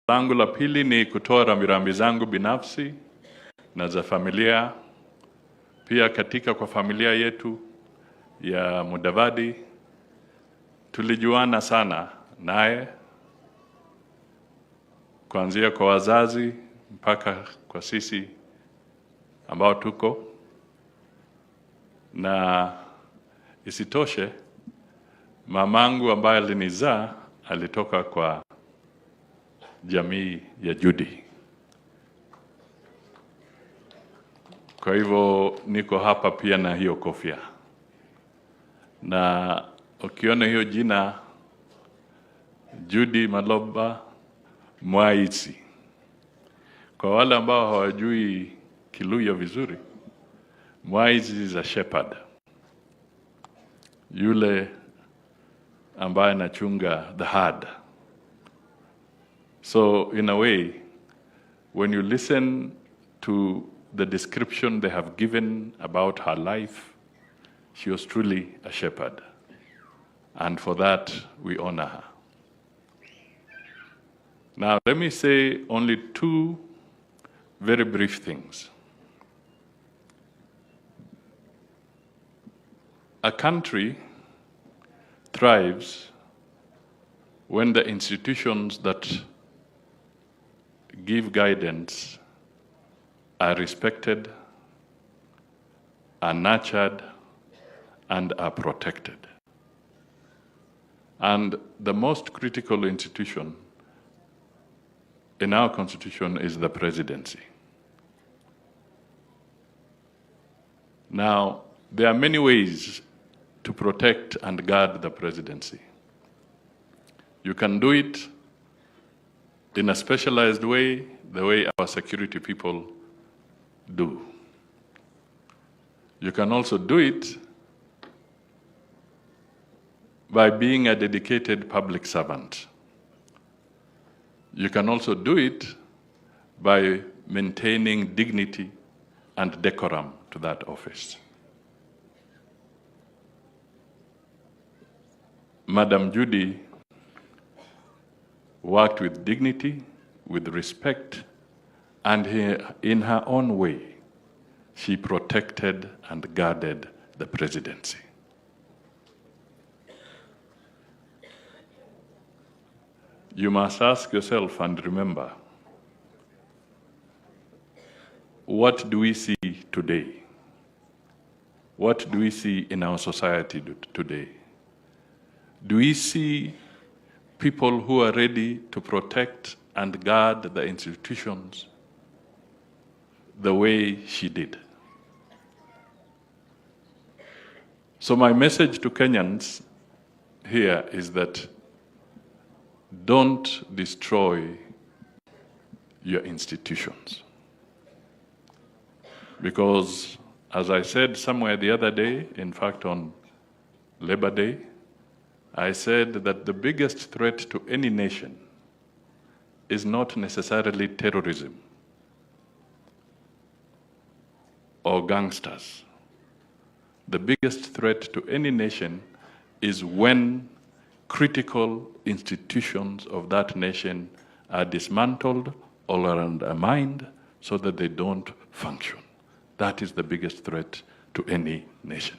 Langu la pili ni kutoa rambirambi zangu binafsi na za familia. Pia katika kwa familia yetu ya Mudavadi tulijuana sana naye, kuanzia kwa wazazi mpaka kwa sisi ambao tuko, na isitoshe mamangu ambaye alinizaa alitoka kwa jamii ya Judy. Kwa hivyo niko hapa pia na hiyo kofia, na ukiona hiyo jina Judy Maloba Mwaisi, kwa wale ambao hawajui Kiluya vizuri, Mwaisi is a shepherd, yule ambaye anachunga the herd. So in a way, when you listen to the description they have given about her life, she was truly a shepherd. And for that, we honor her. Now, let me say only two very brief things. A country thrives when the institutions that give guidance are respected, are nurtured, and are protected. And the most critical institution in our constitution is the presidency. Now, there are many ways to protect and guard the presidency. You can do it in a specialized way, the way our security people do. You can also do it by being a dedicated public servant. You can also do it by maintaining dignity and decorum to that office. Madam Judy worked with dignity, with respect, and in her own way, she protected and guarded the presidency. You must ask yourself and remember, what do we see today? What do we see in our society today? Do we see people who are ready to protect and guard the institutions the way she did? So my message to Kenyans here is that don't destroy your institutions. Because, as I said somewhere the other day, in fact on Labor Day, I said that the biggest threat to any nation is not necessarily terrorism or gangsters. The biggest threat to any nation is when critical institutions of that nation are dismantled or are undermined so that they don't function. That is the biggest threat to any nation.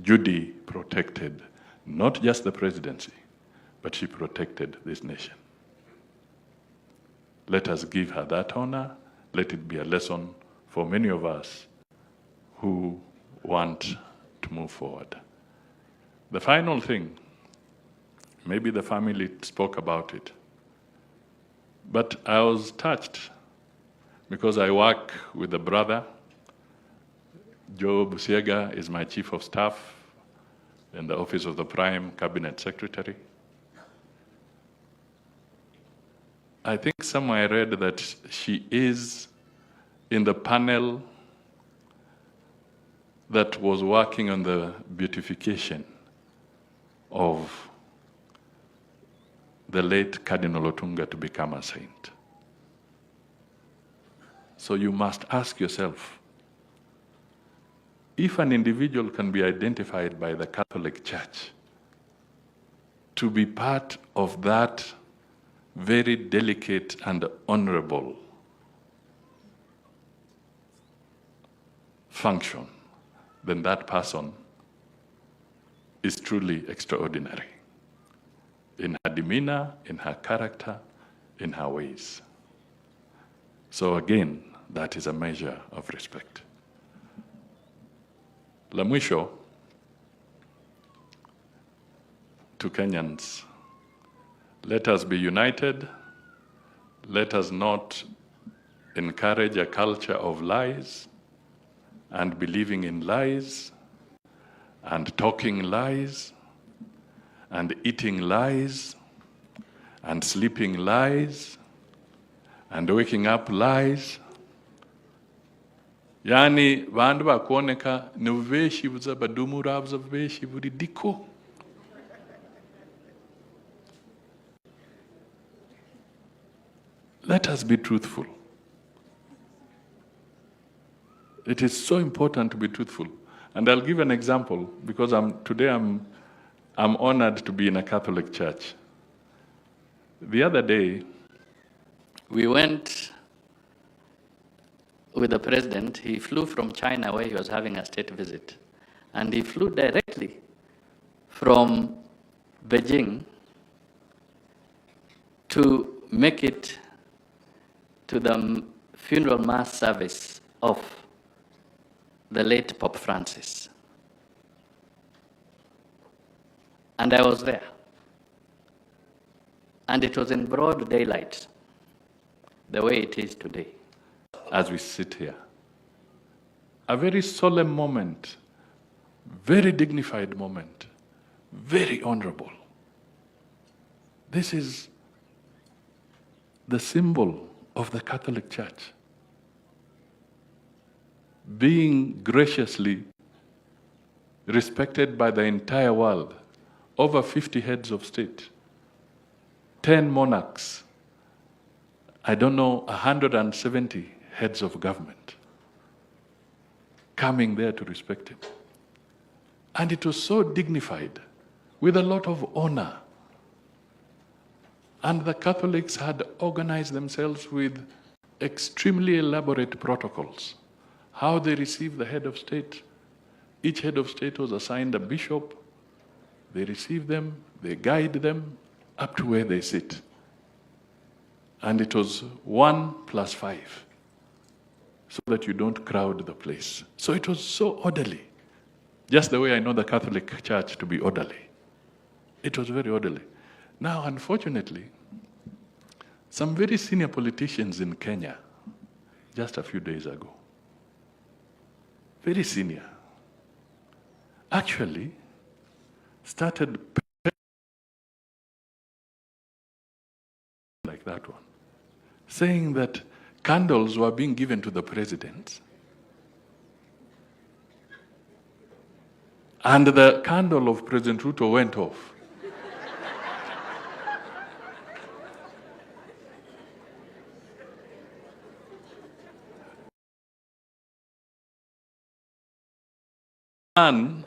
Judy protected not just the presidency, but she protected this nation. Let us give her that honor. Let it be a lesson for many of us who want to move forward. The final thing, maybe the family spoke about it, but I was touched because I work with a brother. Joe Busiega is my chief of staff in the office of the Prime Cabinet Secretary. I think somewhere I read that she is in the panel that was working on the beatification of the late Cardinal Otunga to become a saint. So you must ask yourself, if an individual can be identified by the Catholic Church to be part of that very delicate and honorable function, then that person is truly extraordinary in her demeanor, in her character, in her ways. So again, that is a measure of respect. La mwisho, to Kenyans, let us be united. Let us not encourage a culture of lies and believing in lies and talking lies and eating lies and sleeping lies and waking up lies. Yani vandu vakuoneka ni uveshi buza badumura buza uveshi buridiko. Let us be truthful. It is so important to be truthful. And I'll give an example because today I'm honored to be in a Catholic church. The other day, we went with the president. He flew from China where he was having a state visit. And he flew directly from Beijing to make it to the funeral mass service of the late Pope Francis. And I was there. And it was in broad daylight, the way it is today. As we sit here, a very solemn moment, very dignified moment, very honorable. This is the symbol of the Catholic Church, being graciously respected by the entire world. Over 50 heads of state, 10 monarchs, I don't know, 170 heads of government coming there to respect him. And it was so dignified, with a lot of honor. And the Catholics had organized themselves with extremely elaborate protocols. How they receive the head of state. Each head of state was assigned a bishop. They receive them, they guide them up to where they sit. And it was 1 + 5, so that you don't crowd the place. So it was so orderly, just the way I know the Catholic Church to be orderly. It was very orderly. Now, unfortunately, some very senior politicians in Kenya, just a few days ago, very senior, actually started like that one, saying that candles were being given to the president, and the candle of President Ruto went off. Man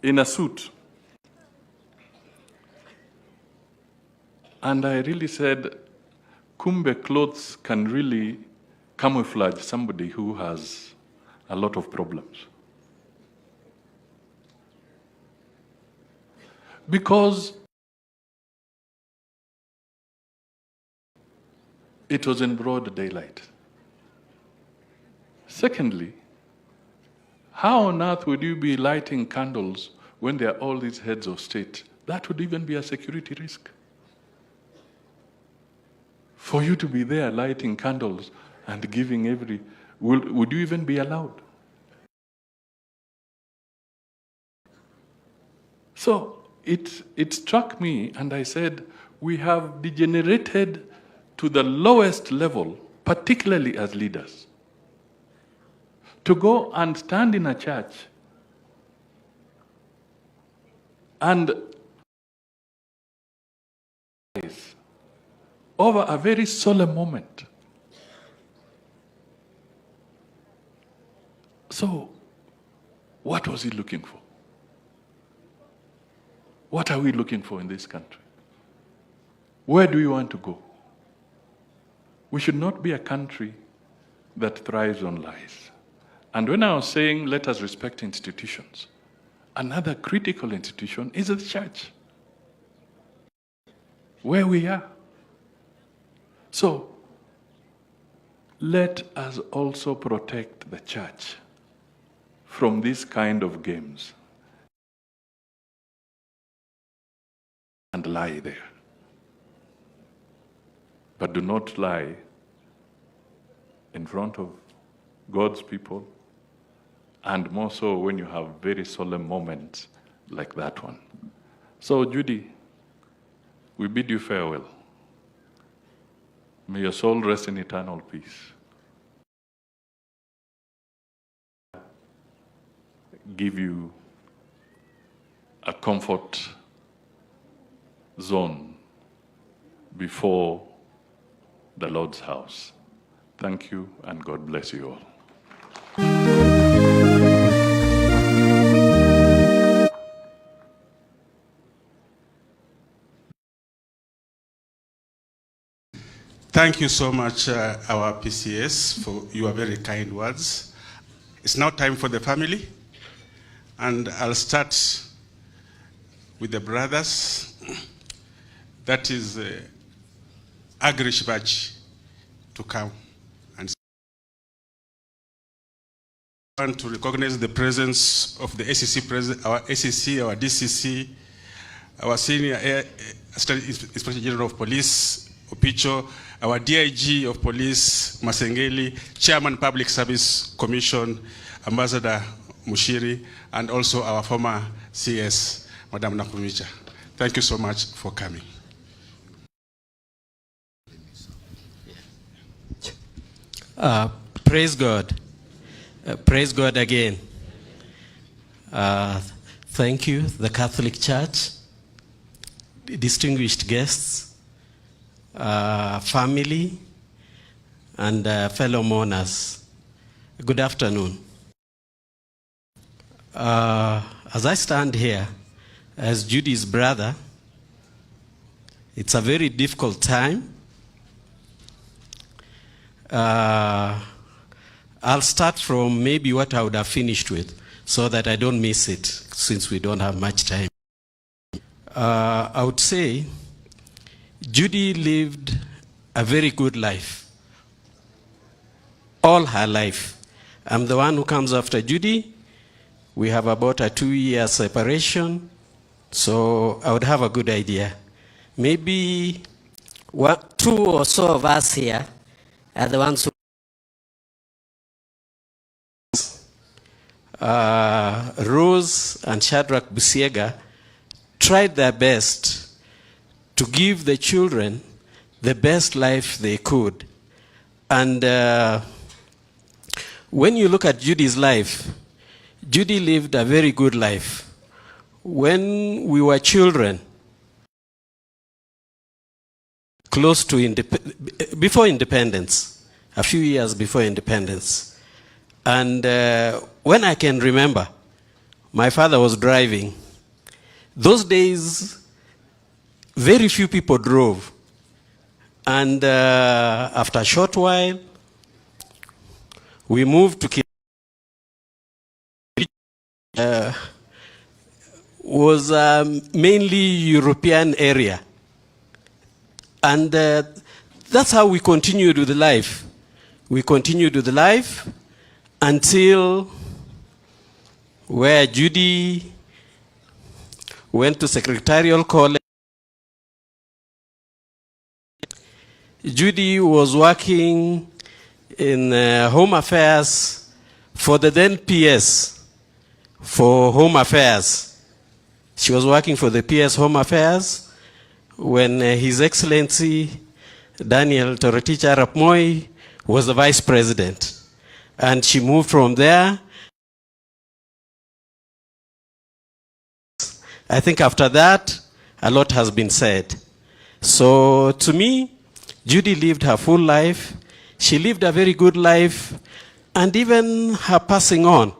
in a suit. And I really said, kumbe clothes can really camouflage somebody who has a lot of problems. Because it was in broad daylight. Secondly, how on earth would you be lighting candles when there are all these heads of state? That would even be a security risk. For you to be there lighting candles and giving would you even be allowed? So it struck me, and I said, we have degenerated to the lowest level, particularly as leaders. To go and stand in a church and over a very solemn moment. So, what was he looking for? What are we looking for in this country? Where do we want to go? We should not be a country that thrives on lies. And when I was saying let us respect institutions, another critical institution is the church, where we are. So, let us also protect the church from this kind of games and lie there. But do not lie in front of God's people, and more so when you have very solemn moments like that one. So, Judy, we bid you farewell. May your soul rest in eternal peace. Give you a comfort zone before the Lord's house. Thank you, and God bless you all. Thank you so much, our PCS, for your very kind words. It's now time for the family, and I'll start with the brothers. That is Agri Shivaji to come. And I want to recognize the presence of the ACC president, our ACC, our DCC, our senior Assistant Inspector General of Police, Opicho, our DIG of Police, Masengeli, Chairman Public Service Commission, Ambassador Mushiri, and also our former CS, Madam Nakumicha. Thank you so much for coming. Praise God. Praise God again. Thank you, the Catholic Church, distinguished guests, family, and fellow mourners. Good afternoon. As I stand here as Judy's brother, it's a very difficult time. I'll start from maybe what I would have finished with so that I don't miss it, since we don't have much time. I would say Judy lived a very good life, all her life. I'm the one who comes after Judy. We have about a 2-year separation, so I would have a good idea. Maybe 2 or so of us here are the ones who Rose and Shadrach Busiega tried their best to give the children the best life they could. And when you look at Judy's life, Judy lived a very good life. When we were children, close to before independence, a few years before independence. And when I can remember, my father was driving. Those days, very few people drove. And after a short while, we moved to was mainly European area. And that's how we continued with life. We continued with life until where Judy went to secretarial college. Judy was working in Home Affairs for the then PS for Home Affairs. She was working for the PS Home Affairs when His Excellency Daniel Toroitich Arap Moi was the Vice President. And she moved from there. I think after that, a lot has been said. So to me, Judy lived her full life. She lived a very good life, and even her passing on.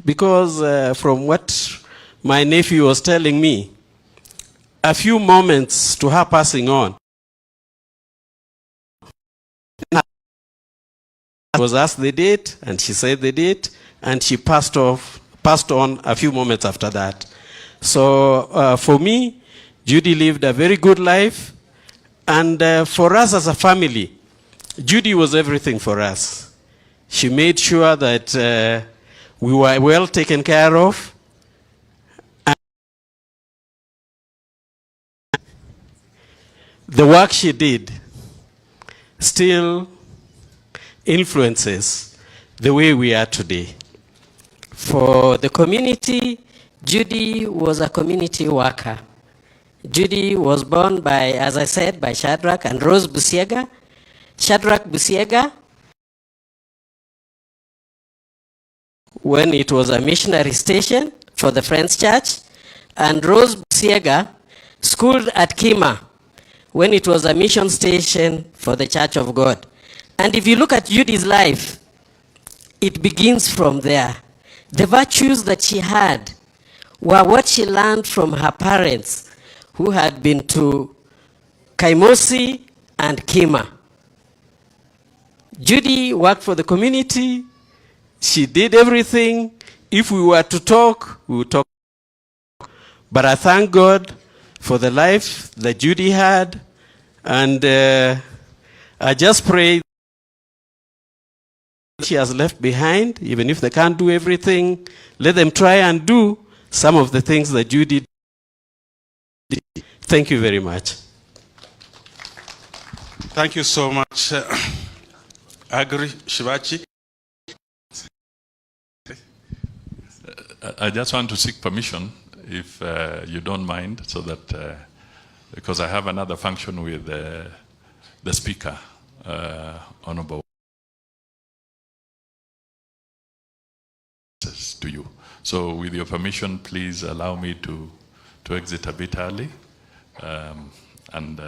Because from what my nephew was telling me, a few moments to her passing on. I was asked the date, and she said the date, and she passed on a few moments after that. So for me, Judy lived a very good life, and for us as a family, Judy was everything for us. She made sure that we were well taken care of. The work she did still influences the way we are today. For the community, Judy was a community worker. Judy was born by, as I said, by Shadrach and Rose Busiega. Shadrach Busiega, when it was a missionary station for the Friends Church, and Rose Busiega schooled at Kima when it was a mission station for the Church of God. And if you look at Judy's life, it begins from there. The virtues that she had were what she learned from her parents, who had been to Kaimosi and Kima. Judy worked for the community. She did everything. If we were to talk, we would talk. But I thank God for the life that Judy had. And I just pray she has left behind, even if they can't do everything, let them try and do some of the things that Judy did. Thank you very much. Thank you so much, Agri Shivachi. I just want to seek permission, if you don't mind, so that, because I have another function with the Speaker, Honorable, to you. So with your permission, please allow me to exit a bit early, and